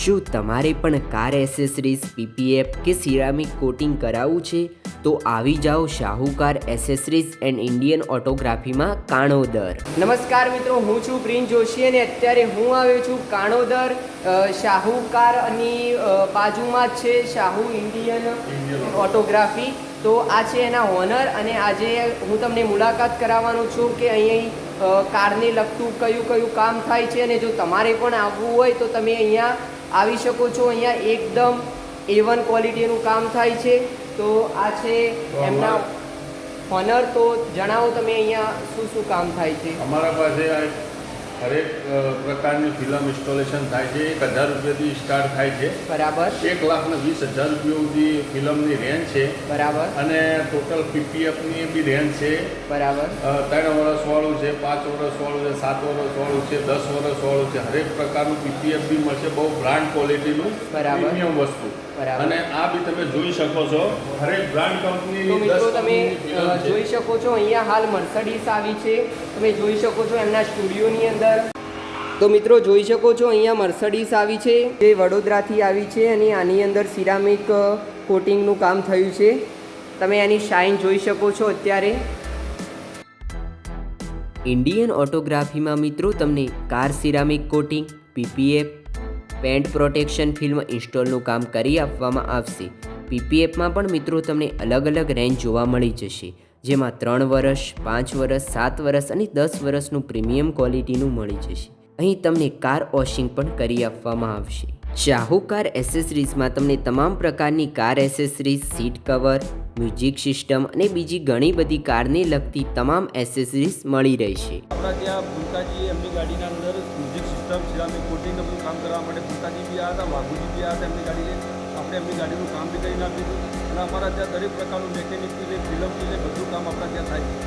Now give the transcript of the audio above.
શું તમારે પણ કાર એસેસરીઝ, પીપીએફ કે સિરામિક કોટિંગ કરાવવું છે? તો આવી જાઓ શાહુકાર એસેસરીઝ એન્ડ ઇન્ડિયન ઓટોગ્રાફીમાં કાણોદર. નમસ્કાર મિત્રો, હું છું પ્રિન્સ જોશી અને અત્યારે હું આવ્યો છું કાણોદર. શાહુકારની બાજુમાં જ છે શાહુ ઇન્ડિયન ઓટોગ્રાફી. તો આ છે એના ઓનર અને આજે હું તમને મુલાકાત કરાવવાનો છું કે અહીં કારને લગતું કયું કયું કામ થાય છે. અને જો તમારે પણ આવવું હોય તો તમે અહીંયા આવી શકો છો. અહીંયા એકદમ A1 ક્વોલિટીનું કામ થાય છે. તો આ છે એમના ઓનર. તો જણાવો તમે અહીંયા શું શું કામ થાય છે? અમારા પાસે હરેક પ્રકારની ફિલ્મ ઇન્સ્ટોલેશન થાય છે. 1000 રૂપિયાથી સ્ટાર્ટ થાય છે. બરાબર. 1,20,000 રૂપિયા સુધી ફિલ્મની રેન્જ છે. બરાબર. અને ટોટલ પીપીએફની બી રેન્જ છે. બરાબર. 3 વર્ષવાળું છે, 5 વર્ષવાળું છે, 7 વર્ષવાળું છે, 10 વર્ષવાળું છે. હરેક પ્રકારનું પીપીએફ બી મળશે. બહુ બ્રાન્ડ ક્વોલિટીનું પ્રીમિયમ વસ્તુ. અને આ બી તમે જોઈ શકો છો, હરેક બ્રાન્ડ કંપની. તો મિત્રો તમે જોઈ શકો છો અહીંયા હાલ મર્સિડીઝ આવી છે. તમે જોઈ શકો છો એમના સ્ટુડિયોની અંદર. તો મિત્રો જોઈ શકો છો અહીંયા મર્સિડીઝ આવી છે, જે વડોદરાથી આવી છે અને આની અંદર સિરામિક કોટિંગનું કામ થયું છે. તમે આની શાઇન જોઈ શકો છો અત્યારે. ઇન્ડિયન ઓટોગ્રાફીમાં મિત્રો તમને car ceramic coating, PPF, paint protection film ઇન્સ્ટોલનું કામ કરી આપવામાં આવશે. પીપીએફમાં પણ મિત્રો તમને અલગ અલગ રેન્જ જોવા મળી જશે, જેમાં 3 વર્ષ, 5 વર્ષ, 7 વર્ષ અને 10 વર્ષનું પ્રીમિયમ ક્વોલિટીનું મળી જશે. અહીં તમને કાર વોશિંગ પણ કરી આપવામાં આવશે. શાહુકાર એસેસરીઝમાં તમને તમામ પ્રકારની car accessories, seat cover, music system અને બીજી ઘણી બધી કારને લગતી તમામ એસેસરીઝ મળી રહેશે. આપણા ત્યાં ભૂલકાજી એમની ગાડીના અંદર મ્યુઝિક સિસ્ટમ, સિરામિક કોટિંગનું બધું કામ કરવા માટે ભૂલકાજી બી આવ્યા હતા, વાઘુજી બી આવ્યા હતા એમની ગાડી લઈને. આપણે એમની ગાડીનું કામ બી કરી નાખ્યું હતું. અને અમારા ત્યાં દરેક પ્રકારનું મેકેનિકથી લઈને ફિલ્મથી લઈને બધું કામ આપણા ત્યાં થાય છે.